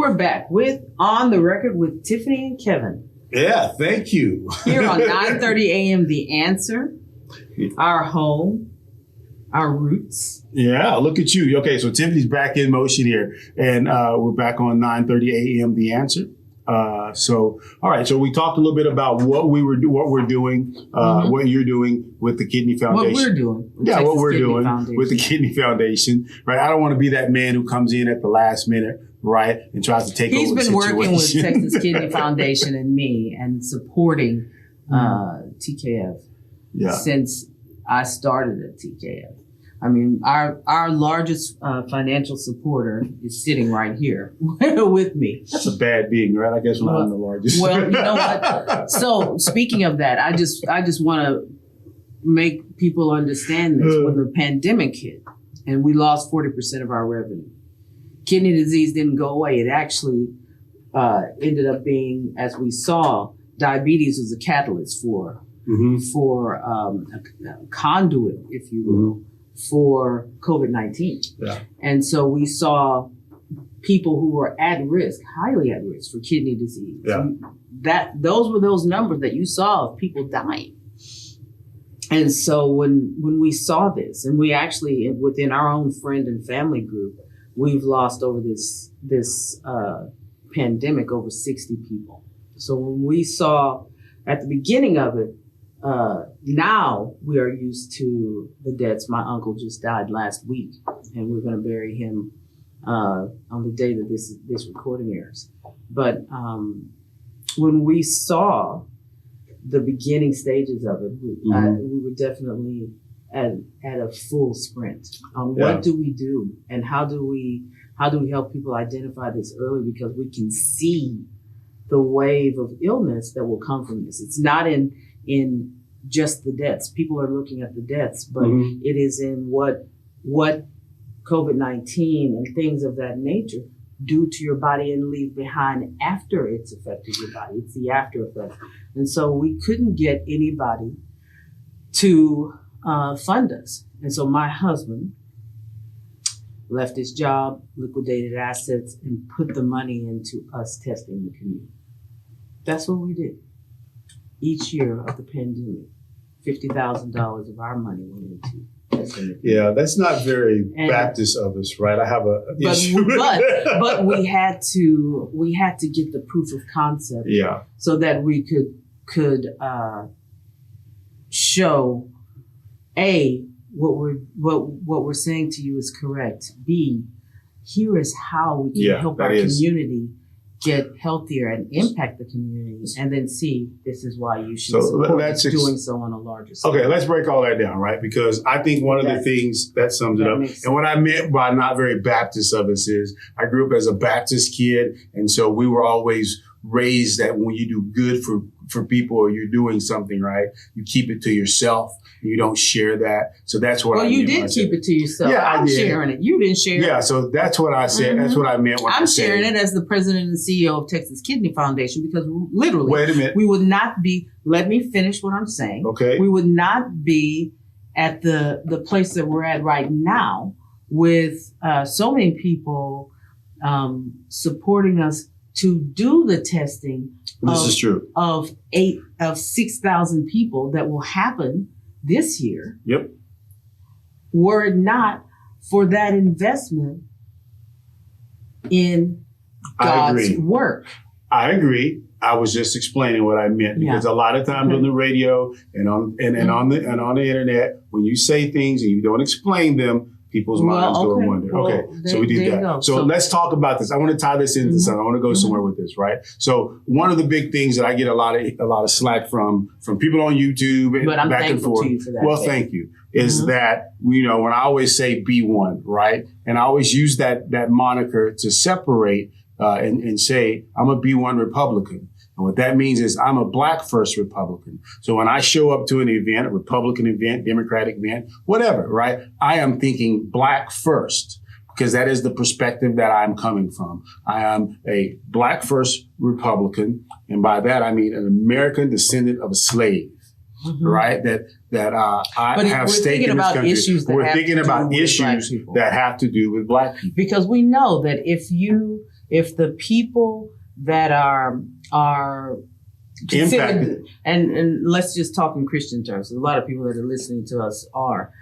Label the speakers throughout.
Speaker 1: we're back with On the Record with Tiffany and Kevin.
Speaker 2: Yeah, thank you.
Speaker 1: Here on 9:30 a.m. The Answer, our home, our roots.
Speaker 2: Yeah, look at you. Okay, so Tiffany's back in motion here, and we're back on 9:30 a.m. The Answer. All right. So we talked a little bit about what we're doing, what you're doing with the Kidney Foundation.
Speaker 1: What we're doing.
Speaker 2: What we're doing with the Kidney Foundation, right? I don't want to be that man who comes in at the last minute, right, and tries to take over the situation.
Speaker 1: He's been working with Texas Kidney Foundation and me and supporting TKF since I started at TKF. I mean, our largest financial supporter is sitting right here with me.
Speaker 2: That's a bad being, right? I guess when I'm the largest.
Speaker 1: Well, you know what? So speaking of that, I just want to make people understand this. When the pandemic hit and we lost 40% of our revenue, kidney disease didn't go away. It actually ended up being, as we saw, diabetes was a catalyst for a conduit, if you will. For COVID-19. Yeah. And so we saw people who were at risk, highly at risk for kidney disease. Yeah. Those were those numbers that you saw of people dying. And so when we saw this, and we actually, within our own friend and family group, we've lost over this pandemic over 60 people. So when we saw at the beginning of it, now we are used to the deaths. My uncle just died last week, and we're going to bury him on the day that this recording airs. But when we saw the beginning stages of it, we were definitely at a full sprint. What do we do, and how do we help people identify this early, because we can see the wave of illness that will come from this. It's not in just the deaths. People are looking at the deaths, but it is in what COVID-19 and things of that nature do to your body and leave behind after it's affected your body. It's the after effect. And so we couldn't get anybody to fund us. And so my husband left his job, liquidated assets, and put the money into us testing the community. That's what we did. Each year of the pandemic, $50,000 of our money went into testing.
Speaker 2: Yeah, that's not very Baptist of us, right? I have a issue.
Speaker 1: But we had to get the proof of concept, so that we could show A, what we're saying to you is correct. B, here is how we can help our community get healthier and impact the community. And then C, this is why you should support us doing so on a larger scale.
Speaker 2: Okay, let's break all that down, right? Because I think one of the things that sums it up, and what I meant by not very Baptist of us is, I grew up as a Baptist kid, and so we were always raised that when you do good for people, or you're doing something right, you keep it to yourself. You don't share that. So that's what I meant.
Speaker 1: Well, you did keep it to yourself. Yeah, I'm sharing it. You didn't share it.
Speaker 2: Yeah, so that's what I said. That's what I meant when
Speaker 1: I'm sharing it as the president and CEO of Texas Kidney Foundation, because literally,
Speaker 2: wait a minute,
Speaker 1: we would not be, let me finish what I'm saying.
Speaker 2: Okay.
Speaker 1: We would not be at the place that we're at right now with so many people supporting us to do the testing.
Speaker 2: This is true.
Speaker 1: Of 6,000 people that will happen this year.
Speaker 2: Yep.
Speaker 1: Were it not for that investment in God's work.
Speaker 2: I agree. I was just explaining what I meant, because a lot of times on the radio and on the internet, when you say things and you don't explain them, people's minds go and wonder. So we did that. So let's talk about this. I want to tie this into something. I want to go somewhere with this, right? So one of the big things that I get a lot of slack from people on YouTube and back and forth.
Speaker 1: To you for that.
Speaker 2: Well, thank you. Is that, when I always say B1, right? And I always use that moniker to separate and say I'm a B1 Republican. And what that means is I'm a Black first Republican. So when I show up to an event, a Republican event, Democratic event, whatever, right? I am thinking Black first, because that is the perspective that I'm coming from. I am a Black first Republican. And by that, I mean an American descendant of a slave. Right? I have stake in this country. We're thinking about issues that have to do with Black people.
Speaker 1: Because we know that if you if the people that are
Speaker 2: Impacted.
Speaker 1: and let's just talk in Christian terms. A lot of people that are listening to us are,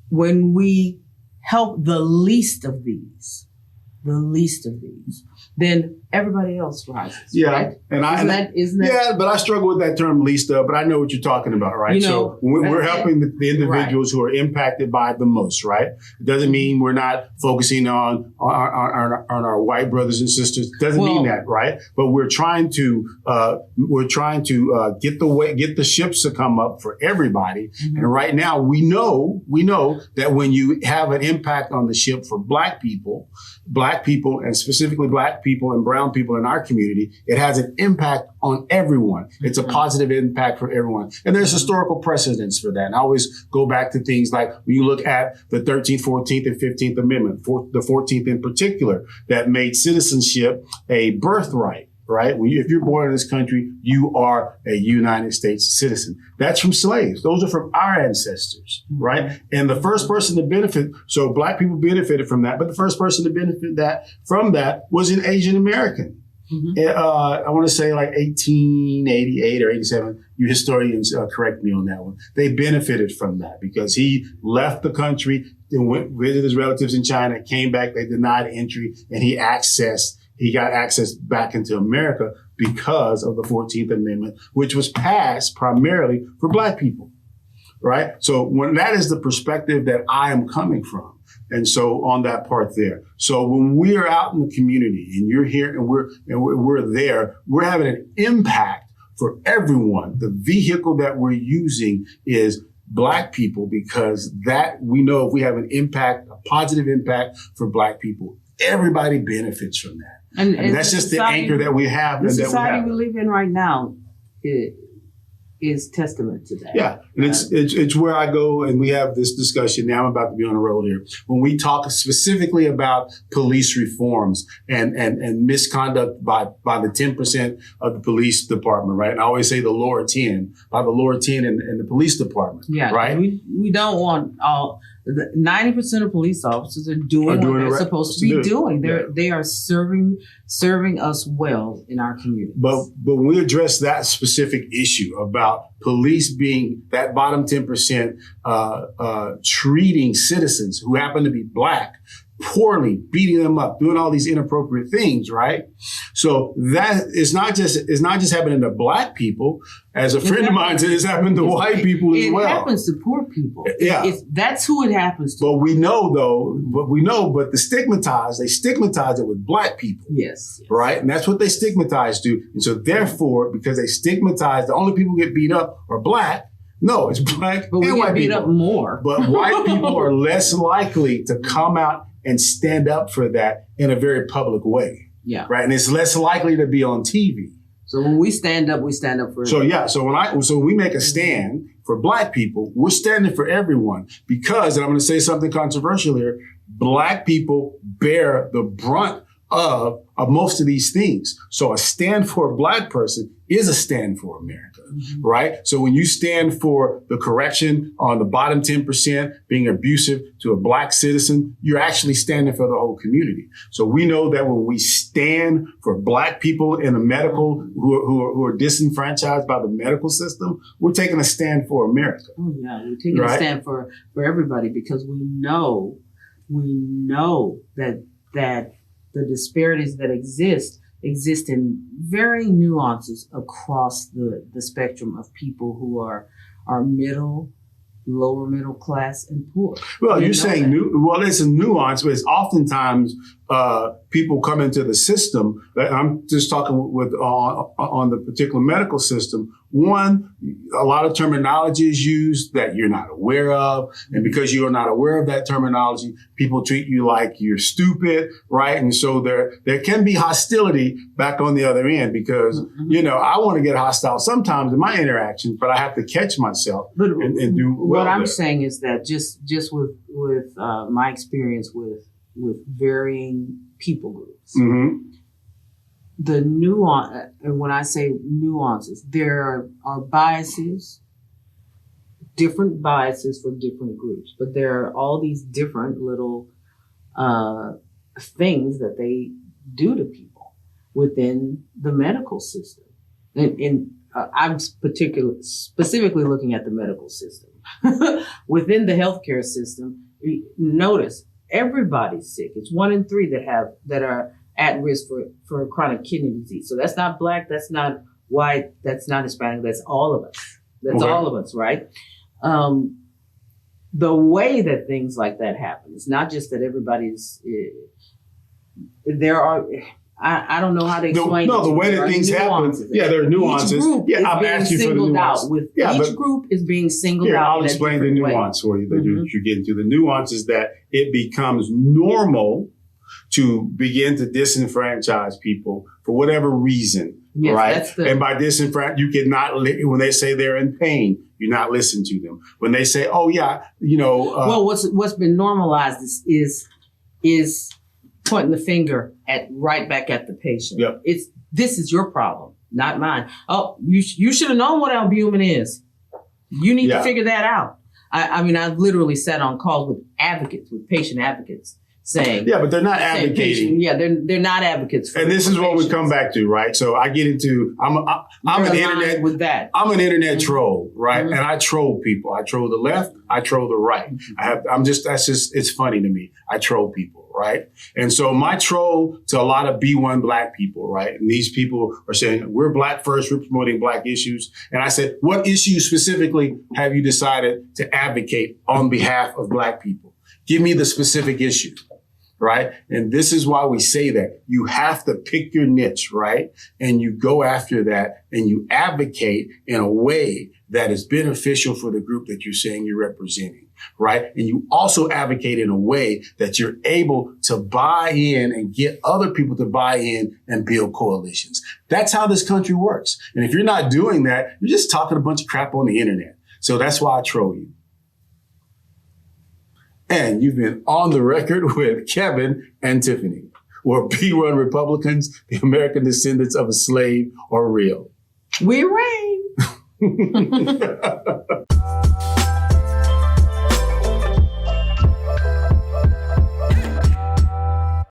Speaker 1: when we help the least of these, then everybody else rises.
Speaker 2: Yeah,
Speaker 1: right?
Speaker 2: and
Speaker 1: isn't that?
Speaker 2: Yeah, but I struggle with that term least of. But I know what you're talking about, right? So we're helping the individuals who are impacted by it the most, right? It doesn't mean we're not focusing on our white brothers and sisters. It doesn't mean that, right? But we're trying to get the ships to come up for everybody. Mm-hmm. And right now, we know that when you have an impact on the ship for black people, and specifically black people and brown people in our community, it has an impact on everyone. It's a positive impact for everyone. And there's historical precedents for that. And I always go back to things like when you look at the 13th, 14th, and 15th Amendment, the 14th in particular, that made citizenship a birthright. Right? If you're born in this country, you are a United States citizen. That's from slaves. Those are from our ancestors, right? And the first person to benefit, so black people benefited from that, but the first person to benefit from that was an Asian American. Mm-hmm. I want to say like 1888 or 87. You historians correct me on that one. They benefited from that because he left the country and went visit his relatives in China, came back, they denied entry, and he got access back into America because of the 14th Amendment, which was passed primarily for black people, right? So when that is the perspective that I am coming from. And so on that part there. So when we are out in the community and you're here and we're there, we're having an impact for everyone. The vehicle that we're using is black people, because that we know if we have an impact, a positive impact for black people, everybody benefits from that. And that's just the anchor that we have.
Speaker 1: The society we live in right now is testament to that.
Speaker 2: Yeah, and it's where I go, and we have this discussion. Now I'm about to be on the road here. When we talk specifically about police reforms and misconduct by the 10% of the police department, right? And I always say the lower 10, by the lower 10 in the police department, right?
Speaker 1: We don't want all. 90% of police officers are doing what they're supposed to be doing. They are serving us well in our communities.
Speaker 2: But when we address that specific issue about police being that bottom 10%, treating citizens who happen to be black poorly, beating them up, doing all these inappropriate things, right? So that is not just happening to black people. As a friend of mine said, it's happening to white people as well.
Speaker 1: It happens to poor people.
Speaker 2: Yeah.
Speaker 1: That's who it happens to.
Speaker 2: But they stigmatize it with black people.
Speaker 1: Yes.
Speaker 2: Right? And that's what they stigmatize to. And so therefore, because they stigmatize, the only people who get beat up are black. No, it's black
Speaker 1: but
Speaker 2: and white
Speaker 1: beat
Speaker 2: people.
Speaker 1: Up more.
Speaker 2: But white people are less likely to come out and stand up for that in a very public way.
Speaker 1: Yeah.
Speaker 2: Right. And it's less likely to be on TV.
Speaker 1: So when we stand up for
Speaker 2: So yeah. So when we make a stand for black people, we're standing for everyone because, and I'm going to say something controversial here, black people bear the brunt of most of these things. So a stand for a black person is a stand for America, right? So when you stand for the correction on the bottom 10% being abusive to a black citizen, you're actually standing for the whole community. So we know that when we stand for black people in the medical who are disenfranchised by the medical system, we're taking a stand for America.
Speaker 1: Oh yeah, we're taking a stand for everybody because we know that the disparities that exist in varying nuances across the spectrum of people who are middle, lower middle class, and poor.
Speaker 2: Well, you're saying there's a nuance, but it's oftentimes people come into the system. I'm just talking with on the particular medical system. One, a lot of terminology is used that you're not aware of. And because you are not aware of that terminology, people treat you like you're stupid, right? And so there can be hostility back on the other end because, I want to get hostile sometimes in my interactions, but I have to catch myself and do well.
Speaker 1: What I'm saying is that just with my experience with varying people groups, the nuance, and when I say nuances, there are biases, different biases for different groups, but there are all these different little things that do to people within the medical system. And I'm specifically looking at the medical system. Within the healthcare system, notice everybody's sick. It's 1 in 3 that are at risk for chronic kidney disease. So that's not Black, that's not white, that's not Hispanic, that's all of us. That's all of us, right? The way that things like that happen, it's not just that everybody's, there are, I don't know how to explain.
Speaker 2: No, the way that things happen. Yeah, there are nuances.
Speaker 1: Each group is being singled out. Each group is being singled out.
Speaker 2: I'll explain the nuance for you that you're getting to. The nuance is that it becomes normal to begin to disenfranchise people for whatever reason, right? And by disenfranchise, you cannot, when they say they're in pain, you're not listening to them. When they say, oh yeah, well,
Speaker 1: what's been normalized is pointing the finger right back at the patient.
Speaker 2: Yep.
Speaker 1: This is your problem, not mine. Oh, you should have known what albumin is. You need to figure that out. I mean, I literally sat on calls with patient advocates saying,
Speaker 2: yeah, but they're not advocating.
Speaker 1: They're not advocates for.
Speaker 2: And this is what we come back to, right? So I get into I'm an internet
Speaker 1: with that.
Speaker 2: I'm an internet troll, right? And I troll people. I troll the left. I troll the right. It's funny to me. I troll people, right? And so my troll to a lot of B1 Black people, right? And these people are saying, we're Black first, we're promoting Black issues. And I said, what issues specifically have you decided to advocate on behalf of Black people? Give me the specific issue. Right. And this is why we say that you have to pick your niche, right? And you go after that and you advocate in a way that is beneficial for the group that you're saying you're representing, right? And you also advocate in a way that you're able to buy in and get other people to buy in and build coalitions. That's how this country works. And if you're not doing that, you're just talking a bunch of crap on the internet. So that's why I troll you. And you've been on the record with Kevin and Tiffany, where B1 Republicans, the American descendants of a slave, are real.
Speaker 1: We reign.